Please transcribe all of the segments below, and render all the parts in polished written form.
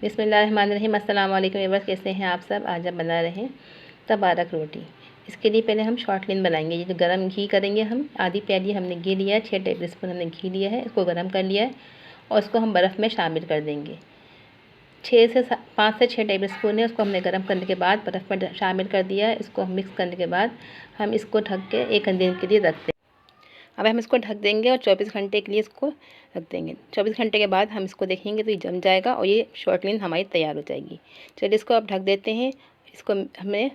बिस्मिल्लाहिर्रहमानिर्रहीम। अस्सलाम वालेकुम व्यूअर्स, कैसे हैं आप सब। आज हम बना रहे हैं तबारक रोटी। इसके लिए पहले हम शॉर्टलिन बनाएंगे। ये जो गरम घी करेंगे हम, आधी प्याली हमने घी लिया है, 6 टेबल स्पून हमने घी लिया है, इसको गरम कर लिया है और इसको हम बर्फ़ में शामिल कर देंगे। 5 से 6 टेबल स्पून है, उसको हमने गर्म करने के बाद बर्फ़ में शामिल कर दिया है। इसको हम मिक्स करने के बाद हम इसको ढक के 1 दिन के लिए रख दें। अब हम इसको ढक देंगे और 24 घंटे के लिए इसको रख देंगे। 24 घंटे के बाद हम इसको देखेंगे तो ये जम जाएगा और ये शॉर्टलिन हमारी तैयार हो जाएगी। चलिए इसको अब ढक देते हैं। इसको हमने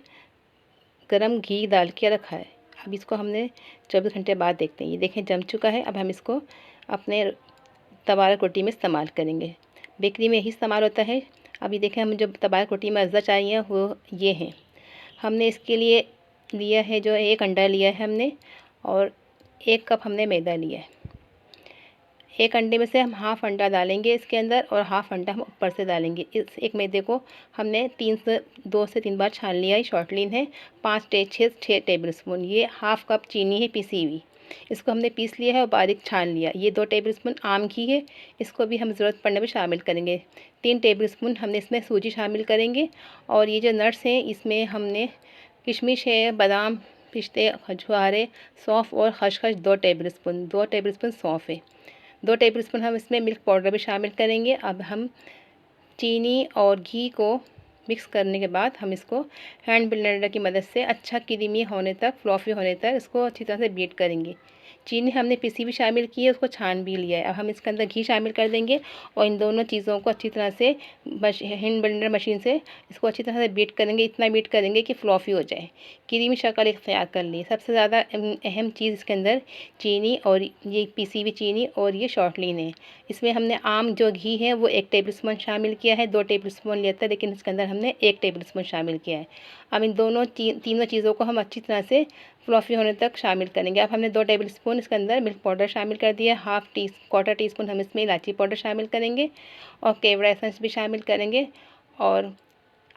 गरम घी डाल के रखा है। अब इसको हमने 24 घंटे बाद देखते हैं। ये देखें जम चुका है। अब हम इसको अपने तबारक रोटी में इस्तेमाल करेंगे। बेकरी में यही इस्तेमाल होता है। अभी देखें हम जो तबारक रोटी में अज्जा चाहिए वो ये हैं। हमने इसके लिए लिया है जो 1 अंडा लिया है हमने, और 1 कप हमने मैदा लिया है। 1 अंडे में से हम हाफ़ अंडा डालेंगे इसके अंदर और हाफ़ अंडा हम ऊपर से डालेंगे। इस एक मैदे को हमने 2 से 3 बार छान लिया है। शॉर्टलिन है 6 टेबल स्पून। ये हाफ़ कप चीनी है पीसी हुई, इसको हमने पीस लिया है और बारीक छान लिया। ये 2 टेबल स्पून आम घी है, इसको भी हम ज़रूरत पड़ने पर शामिल करेंगे। 3 टेबल स्पून हमने इसमें सूजी शामिल करेंगे। और ये जो नट्स हैं इसमें हमने किशमिश है, बादाम, पिस्ते, छुहारे, सौंफ और खसखस 2 टेबल स्पून सौंफ है। 2 टेबल स्पून हम इसमें मिल्क पाउडर भी शामिल करेंगे। अब हम चीनी और घी को मिक्स करने के बाद हम इसको हैंड ब्लेंडर की मदद से अच्छा क्रीमी होने तक, फ्लॉफी होने तक इसको अच्छी तरह से बीट करेंगे। चीनी हमने पिसी भी शामिल की है, उसको छान भी लिया है। अब हम इसके अंदर घी शामिल कर देंगे और इन दोनों चीज़ों को अच्छी तरह से हैंड ब्लेंडर मशीन से इसको अच्छी तरह से बीट करेंगे। इतना बीट करेंगे कि फ्लॉफी हो जाए, क्रीमी शक्ल इख्तियार कर ली। सबसे ज़्यादा अहम चीज़ इसके अंदर चीनी और ये पिसी हुई चीनी और ये शॉर्टलिन है। इसमें हमने आम जो घी है वो 1 टेबल स्पून शामिल किया है। 2 टेबल स्पून लिया था लेकिन इसके अंदर हमने 1 टेबल स्पून शामिल किया है। अब इन तीनों चीज़ों को हम अच्छी तरह से फ्लॉफी होने तक शामिल करेंगे। अब हमने 2 टेबल स्पून इसके अंदर मिल्क पाउडर शामिल कर दिया। क्वार्टर टी स्पून हम इसमें इलायची पाउडर शामिल करेंगे और केवड़ा एसेंस भी शामिल करेंगे और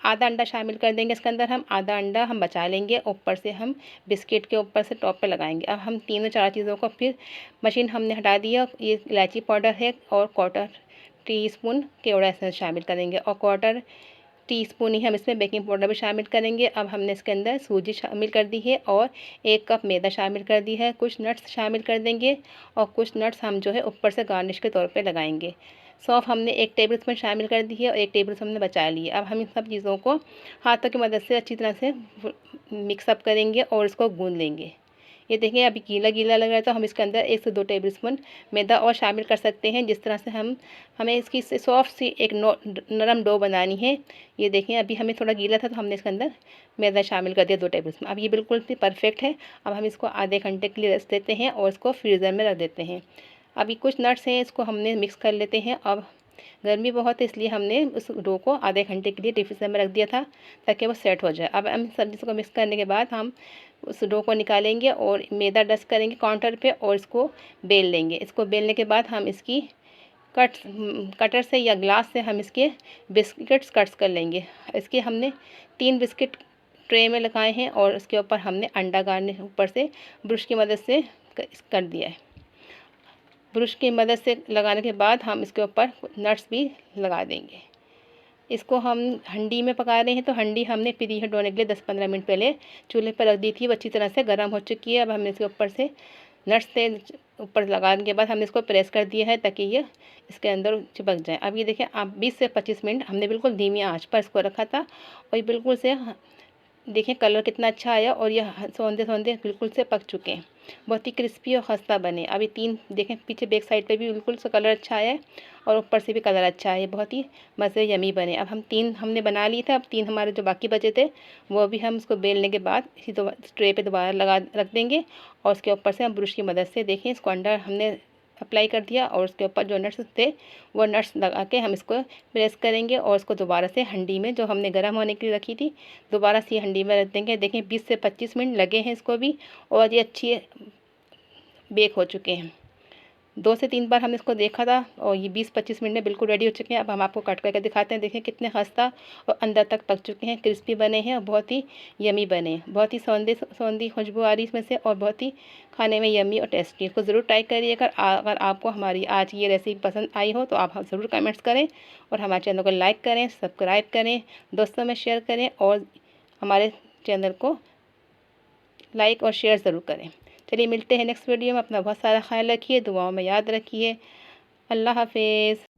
आधा अंडा शामिल कर देंगे। इसके अंदर हम आधा अंडा हम बचा लेंगे, ऊपर से हम बिस्किट के ऊपर से टॉप पे लगाएंगे। अब हम तीनों 4 चीज़ों को फिर मशीन हमने हटा दिया। ये इलायची पाउडर है और क्वार्टर टी स्पून केवड़ा एसेंस शामिल करेंगे और क्वार्टर टी स्पून ही हम इसमें बेकिंग पाउडर भी शामिल करेंगे। अब हमने इसके अंदर सूजी शामिल कर दी है और 1 कप मैदा शामिल कर दी है। कुछ नट्स शामिल कर देंगे और कुछ नट्स हम जो है ऊपर से गार्निश के तौर पे लगाएंगे। सौंफ हमने 1 टेबल स्पून शामिल कर दी है और 1 टेबल स्पून हमने बचा ली है। अब हम इन सब चीज़ों को हाथों की मदद से अच्छी तरह से मिक्सअप करेंगे और इसको गूँध लेंगे। ये देखिए अभी गीला गीला लग रहा है तो हम इसके अंदर 1 से 2 टेबल स्पून मैदा और शामिल कर सकते हैं। जिस तरह से हमें इसकी सॉफ्ट सी एक नरम डो बनानी है। ये देखें अभी हमें थोड़ा गीला था तो हमने इसके अंदर मैदा शामिल कर दिया 2 टेबल स्पून। अब ये बिल्कुल भी परफेक्ट है। अब हम इसको आधे घंटे के लिए रेस्ट देते हैं और इसको फ्रीज़र में रख देते हैं। अभी कुछ नट्स हैं, इसको हमने मिक्स कर लेते हैं। अब गर्मी बहुत है इसलिए हमने उस डो को आधे घंटे के लिए फ्रीज़र में रख दिया था ताकि वो सेट हो जाए। अब हम सब चीज़ों को मिक्स करने के बाद हम उस डो को निकालेंगे और मैदा डस्ट करेंगे काउंटर पे और इसको बेल लेंगे। इसको बेलने के बाद हम इसकी कटर से या ग्लास से हम इसके बिस्किट्स कट्स कर लेंगे। इसके हमने 3 बिस्किट ट्रे में लगाए हैं और उसके ऊपर हमने अंडा गार्निश ऊपर से ब्रश की मदद से कर दिया है। ब्रश की मदद से लगाने के बाद हम इसके ऊपर नट्स भी लगा देंगे। इसको हम हंडी में पका रहे हैं तो हंडी हमने प्री हीट होने के लिए 10-15 मिनट पहले चूल्हे पर रख दी थी। वो अच्छी तरह से गर्म हो चुकी है। अब हमने इसके ऊपर से नट्स से ऊपर लगाने के बाद हमने इसको प्रेस कर दिया है ताकि ये इसके अंदर चिपक जाए। अब ये देखिए आप 20 से 25 मिनट हमने बिल्कुल धीमी आंच पर इसको रखा था और ये बिल्कुल से देखिए कलर कितना अच्छा आया और ये सौंदे सौंदे बिल्कुल से पक चुके हैं। बहुत ही क्रिस्पी और खस्ता बने। अभी 3 देखें पीछे बैक साइड पे भी बिल्कुल से कलर अच्छा आया है और ऊपर से भी कलर अच्छा है। बहुत ही मज़े यमी बने। अब हम 3 हमने बना लिए थे। अब 3 हमारे जो बाकी बचे थे वो भी हम इसको बेलने के बाद इसी ट्रे पे दोबारा लगा रख देंगे और उसके ऊपर से हम ब्रश की मदद से देखें इसको अंडा हमने अप्लाई कर दिया और उसके ऊपर जो नट्स थे वो नट्स लगा के हम इसको प्रेस करेंगे और इसको दोबारा से हंडी में जो हमने गर्म होने के लिए रखी थी दोबारा से हंडी में रख देंगे। देखें 20 से 25 मिनट लगे हैं इसको भी और ये अच्छी बेक हो चुके हैं। 2 से 3 बार हमने इसको देखा था और ये 20-25 मिनट में बिल्कुल रेडी हो चुके हैं। अब हम आपको कट करके दिखाते हैं। देखिए कितने खस्ता और अंदर तक पक चुके हैं, क्रिस्पी बने हैं और बहुत ही यमी बने हैं। बहुत ही सौंधी खुशबू आ रही है इसमें से और बहुत ही खाने में यमी और टेस्टी। इसको ज़रूर ट्राई करिएगा। अगर आपको हमारी आज ये रेसिपी पसंद आई हो तो आप ज़रूर कमेंट्स करें और हमारे चैनल को लाइक करें, सब्सक्राइब करें, दोस्तों में शेयर करें और हमारे चैनल को लाइक और शेयर ज़रूर करें। चलिए मिलते हैं नेक्स्ट वीडियो में। अपना बहुत सारा ख्याल रखिए, दुआओं में याद रखिए। अल्लाह हाफिज़।